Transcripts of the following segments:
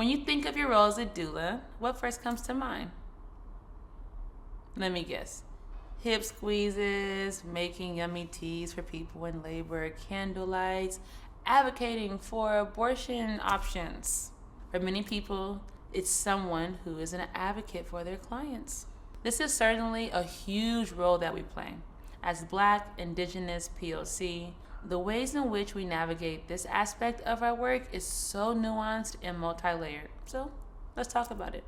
When you think of your role as a doula, what first comes to mind? Let me guess. Hip squeezes, making yummy teas for people in labor, candlelights, advocating for abortion options. For many people, it's someone who is an advocate for their clients. This is certainly a huge role that we play. As Black, Indigenous, POC, the ways in which we navigate this aspect of our work is so nuanced and multi-layered. So let's talk about it.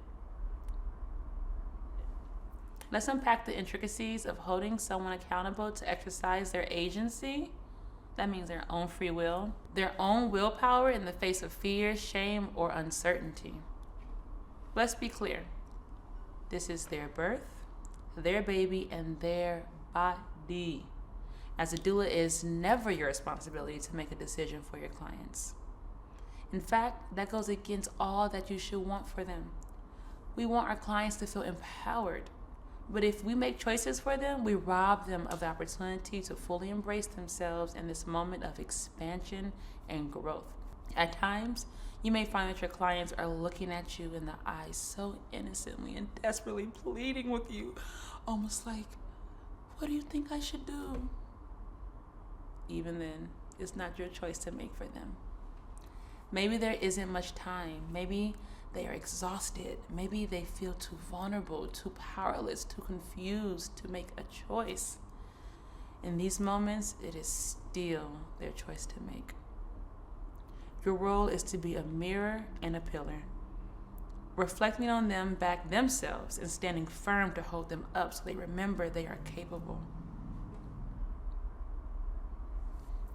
Let's unpack the intricacies of holding someone accountable to exercise their agency. That means their own free will, their own willpower in the face of fear, shame, or uncertainty. Let's be clear. This is their birth, their baby, and their body. As a doula, it is never your responsibility to make a decision for your clients. In fact, that goes against all that you should want for them. We want our clients to feel empowered. But if we make choices for them, we rob them of the opportunity to fully embrace themselves in this moment of expansion and growth. At times, you may find that your clients are looking at you in the eyes so innocently and desperately pleading with you, almost like, what do you think I should do? Even then, it's not your choice to make for them. Maybe there isn't much time. Maybe they are exhausted. Maybe they feel too vulnerable, too powerless, too confused to make a choice. In these moments, it is still their choice to make. Your role is to be a mirror and a pillar, reflecting on them back themselves and standing firm to hold them up so they remember they are capable.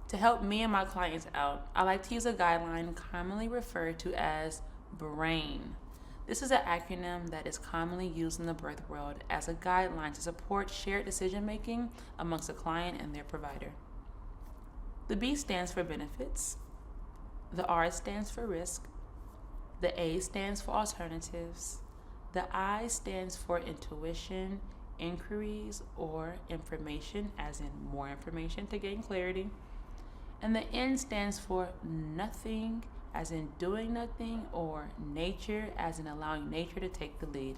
To help me and my clients out, I like to use a guideline commonly referred to as B.R.A.I.N. This is an acronym that is commonly used in the birth world as a guideline to support shared decision-making amongst the client and their provider. The B stands for benefits, the R stands for risk, the A stands for alternatives, the I stands for intuition, inquiries, or information, as in more information to gain clarity, and the N stands for nothing, as in doing nothing, or nature, as in allowing nature to take the lead.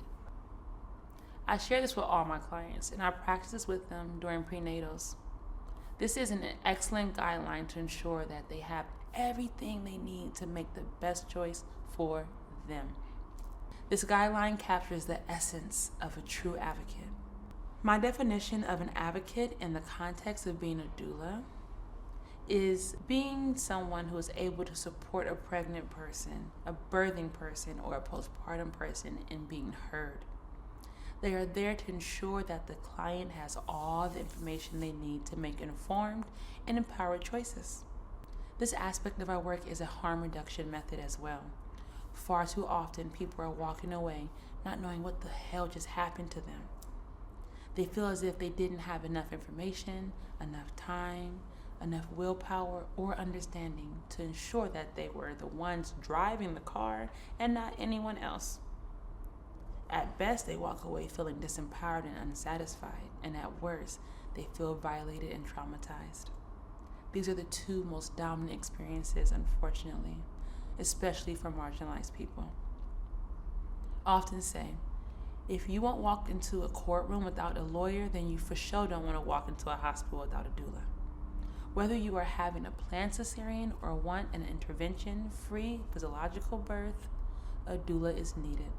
I share this with all my clients, and I practice this with them during prenatals. This is an excellent guideline to ensure that they have everything they need to make the best choice for them. This guideline captures the essence of a true advocate. My definition of an advocate in the context of being a doula is being someone who is able to support a pregnant person, a birthing person, or a postpartum person in being heard. They are there to ensure that the client has all the information they need to make informed and empowered choices. This aspect of our work is a harm reduction method as well. Far too often, people are walking away not knowing what the hell just happened to them. They feel as if they didn't have enough information, enough time, enough willpower or understanding to ensure that they were the ones driving the car and not anyone else. At best, they walk away feeling disempowered and unsatisfied, and at worst, they feel violated and traumatized. These are the two most dominant experiences, unfortunately, especially for marginalized people. I often say, if you won't walk into a courtroom without a lawyer, then you for sure don't want to walk into a hospital without a doula. Whether you are having a planned cesarean or want an intervention-free physiological birth, a doula is needed.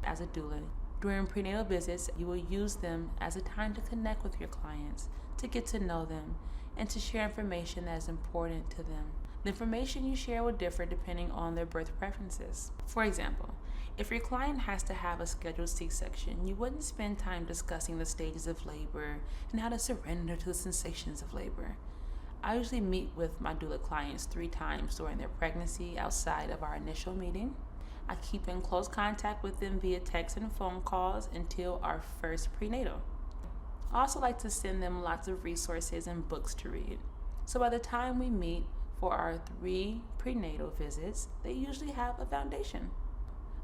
As a doula, during prenatal visits, you will use them as a time to connect with your clients, to get to know them, and to share information that is important to them. The information you share will differ depending on their birth preferences. For example, if your client has to have a scheduled C-section, you wouldn't spend time discussing the stages of labor and how to surrender to the sensations of labor. I usually meet with my doula clients 3 times during their pregnancy outside of our initial meeting. I keep in close contact with them via text and phone calls until our first prenatal. I also like to send them lots of resources and books to read. So by the time we meet for our 3 prenatal visits, they usually have a foundation.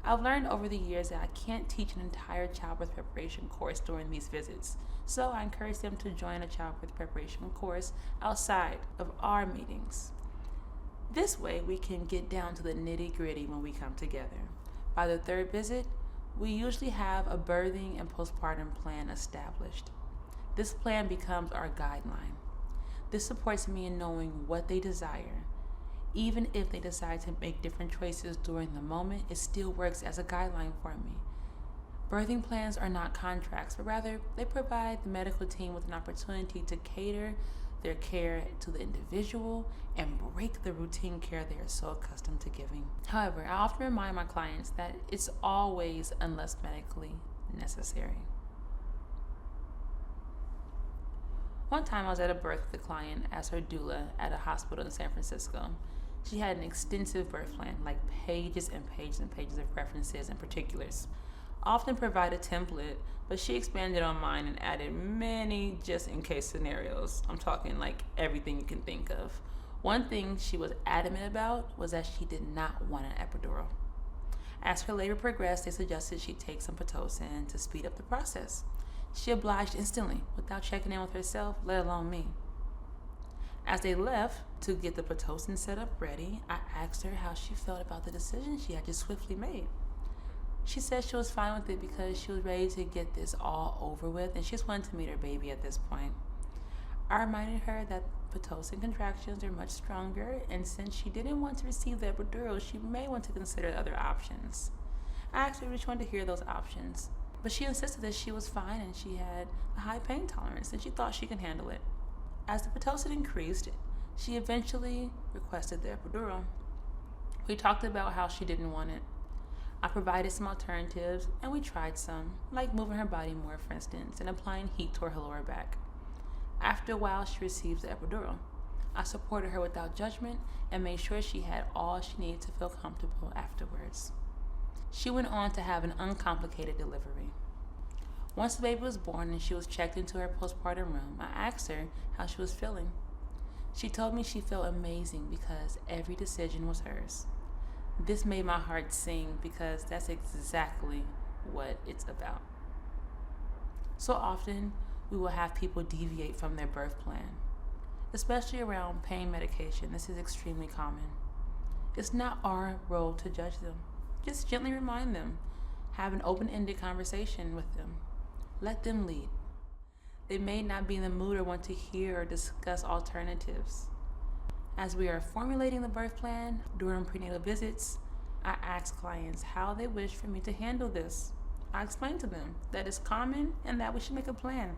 I've learned over the years that I can't teach an entire childbirth preparation course during these visits, so I encourage them to join a childbirth preparation course outside of our meetings. This way, we can get down to the nitty-gritty when we come together. By the third visit, we usually have a birthing and postpartum plan established. This plan becomes our guideline. This supports me in knowing what they desire. Even if they decide to make different choices during the moment, it still works as a guideline for me. Birthing plans are not contracts, but rather they provide the medical team with an opportunity to cater their care to the individual and break the routine care they are so accustomed to giving. However, I often remind my clients that it's always unless medically necessary. One time I was at a birth with a client as her doula at a hospital in San Francisco. She had an extensive birth plan, like pages and pages and pages of references and particulars. I often provide a template, but she expanded on mine and added many just-in-case scenarios. I'm talking like everything you can think of. One thing she was adamant about was that she did not want an epidural. As her labor progressed, they suggested she take some Pitocin to speed up the process. She obliged instantly, without checking in with herself, let alone me. As they left to get the Pitocin set up ready, I asked her how she felt about the decision she had just swiftly made. She said she was fine with it because she was ready to get this all over with and she just wanted to meet her baby at this point. I reminded her that Pitocin contractions are much stronger, and since she didn't want to receive the epidural, she may want to consider other options. I asked her if she wanted to hear those options, but she insisted that she was fine and she had a high pain tolerance and she thought she could handle it. As the Pitocin increased, she eventually requested the epidural. We talked about how she didn't want it. I provided some alternatives and we tried some, like moving her body more, for instance, and applying heat to her lower back. After a while, she received the epidural. I supported her without judgment and made sure she had all she needed to feel comfortable afterwards. She went on to have an uncomplicated delivery. Once the baby was born and she was checked into her postpartum room, I asked her how she was feeling. She told me she felt amazing because every decision was hers. This made my heart sing because that's exactly what it's about. So often, we will have people deviate from their birth plan, especially around pain medication. This is extremely common. It's not our role to judge them. Just gently remind them. Have an open-ended conversation with them. Let them lead. They may not be in the mood or want to hear or discuss alternatives. As we are formulating the birth plan during prenatal visits, I ask clients how they wish for me to handle this. I explain to them that it's common and that we should make a plan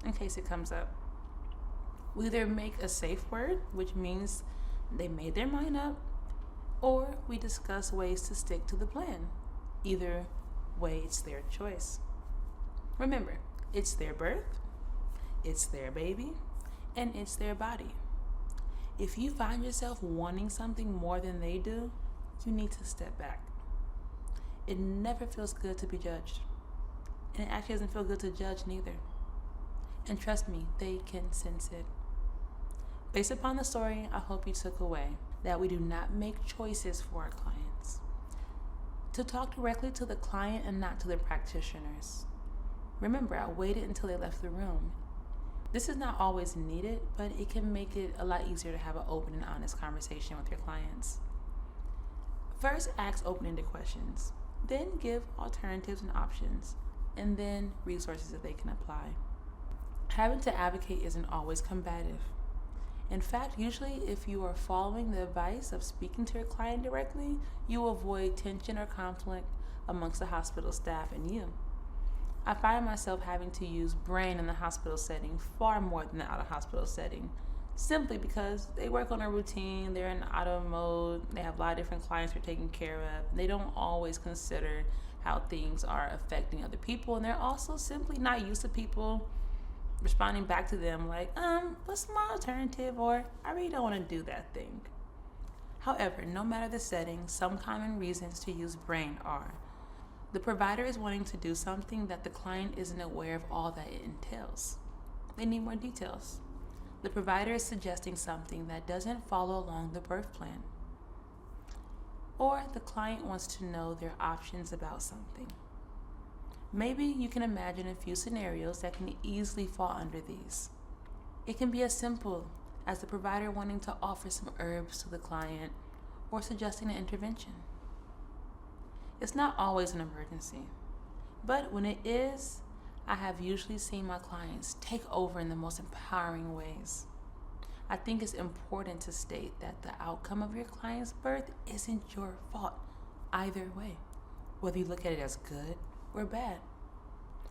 in case it comes up. We either make a safe word, which means they made their mind up, or we discuss ways to stick to the plan. Either way, it's their choice. Remember, it's their birth, it's their baby, and it's their body. If you find yourself wanting something more than they do, you need to step back. It never feels good to be judged. And it actually doesn't feel good to judge neither. And trust me, they can sense it. Based upon the story, I hope you took away that we do not make choices for our clients. To talk directly to the client and not to the practitioners. Remember, I waited until they left the room. This is not always needed, but it can make it a lot easier to have an open and honest conversation with your clients. First, ask open-ended questions. Then give alternatives and options, and then resources that they can apply. Having to advocate isn't always combative. In fact, usually if you are following the advice of speaking to your client directly, you will avoid tension or conflict amongst the hospital staff and you. I find myself having to use B.R.A.I.N in the hospital setting far more than the out-of-hospital setting, simply because they work on a routine, they're in auto mode, they have a lot of different clients they're taking care of, and they don't always consider how things are affecting other people, and they're also simply not used to people responding back to them like, what's my alternative, or I really don't want to do that thing. However, no matter the setting, some common reasons to use B.R.A.I.N are: the provider is wanting to do something that the client isn't aware of all that it entails. They need more details. The provider is suggesting something that doesn't follow along the birth plan. Or the client wants to know their options about something. Maybe you can imagine a few scenarios that can easily fall under these. It can be as simple as the provider wanting to offer some herbs to the client or suggesting an intervention. It's not always an emergency, but when it is, I have usually seen my clients take over in the most empowering ways. I think it's important to state that the outcome of your client's birth isn't your fault either way, whether you look at it as good or bad.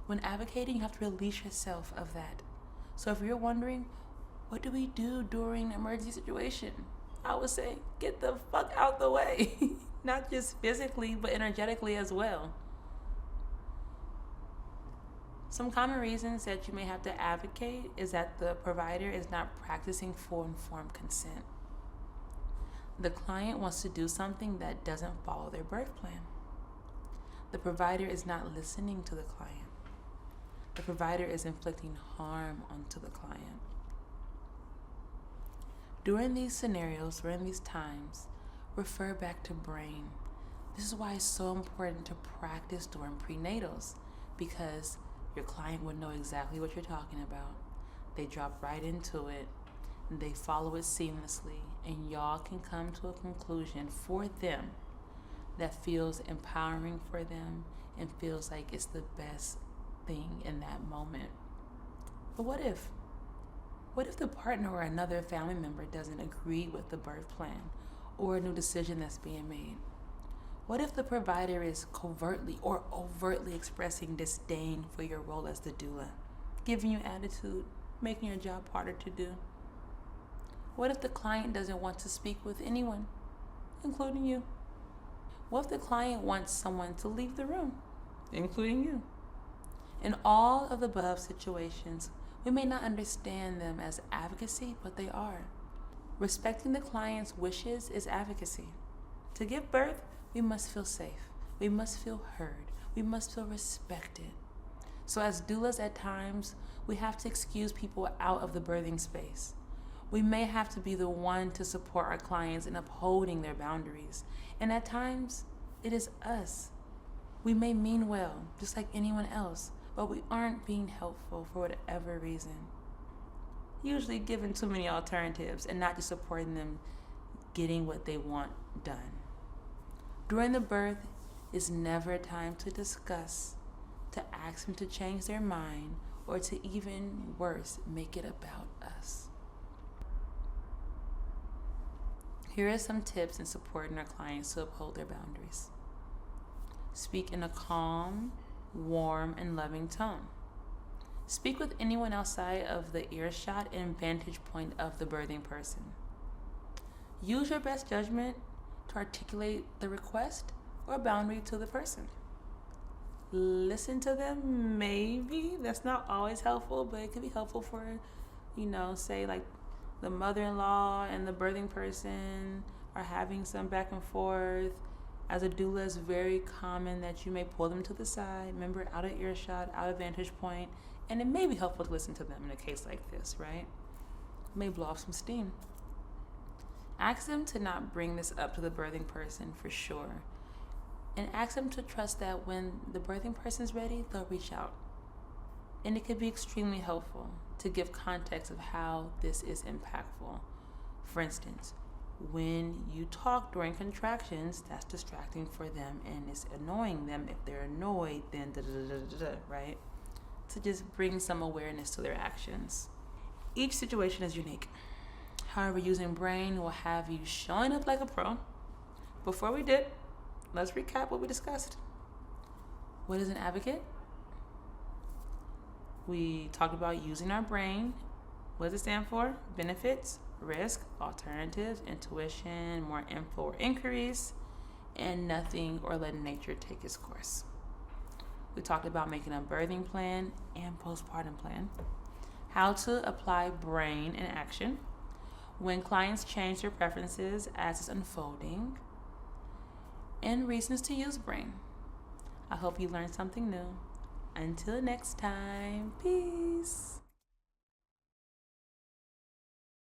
When advocating, you have to release yourself of that. So if you're wondering, what do we do during an emergency situation? I would say, get the fuck out the way. Not just physically, but energetically as well. Some common reasons that you may have to advocate is that the provider is not practicing full informed consent. The client wants to do something that doesn't follow their birth plan. The provider is not listening to the client. The provider is inflicting harm onto the client. During these scenarios, during these times, refer back to B.R.A.I.N. This is why it's so important to practice during prenatals, because your client would know exactly what you're talking about. They drop right into it, and they follow it seamlessly, and y'all can come to a conclusion for them that feels empowering for them and feels like it's the best thing in that moment. But what if? What if the partner or another family member doesn't agree with the birth plan or a new decision that's being made? What if the provider is covertly or overtly expressing disdain for your role as the doula, giving you attitude, making your job harder to do? What if the client doesn't want to speak with anyone, including you? What if the client wants someone to leave the room, including you? In all of the above situations, we may not understand them as advocacy, but they are. Respecting the client's wishes is advocacy. To give birth, we must feel safe. We must feel heard. We must feel respected. So as doulas at times, we have to excuse people out of the birthing space. We may have to be the one to support our clients in upholding their boundaries. And at times, it is us. We may mean well, just like anyone else, but we aren't being helpful for whatever reason. Usually given too many alternatives and not just supporting them getting what they want done. During the birth is never a time to discuss, to ask them to change their mind, or to even worse, make it about us. Here are some tips in supporting our clients to uphold their boundaries. Speak in a calm, warm, and loving tone. Speak with anyone outside of the earshot and vantage point of the birthing person. Use your best judgment to articulate the request or boundary to the person. Listen to them, maybe. That's not always helpful, but it could be helpful for, say like the mother-in-law and the birthing person are having some back and forth. As a doula, it's very common that you may pull them to the side, remember, out of earshot, out of vantage point, and it may be helpful to listen to them in a case like this, right? It may blow off some steam. Ask them to not bring this up to the birthing person for sure, and ask them to trust that when the birthing person's ready, they'll reach out. And it could be extremely helpful to give context of how this is impactful. For instance, when you talk during contractions, that's distracting for them and it's annoying them. If they're annoyed, then right? To just bring some awareness to their actions. Each situation is unique. However, using B.R.A.I.N will have you showing up like a pro. Before we did, let's recap what we discussed. What is an advocate? We talked about using our brain. What does it stand for? Benefits, risk, alternatives, intuition, more info or inquiries, and nothing or letting nature take its course. We talked about making a birthing plan and postpartum plan, how to apply B.R.A.I.N in action, when clients change their preferences as it's unfolding, and reasons to use B.R.A.I.N. I hope you learned something new. Until next time, peace.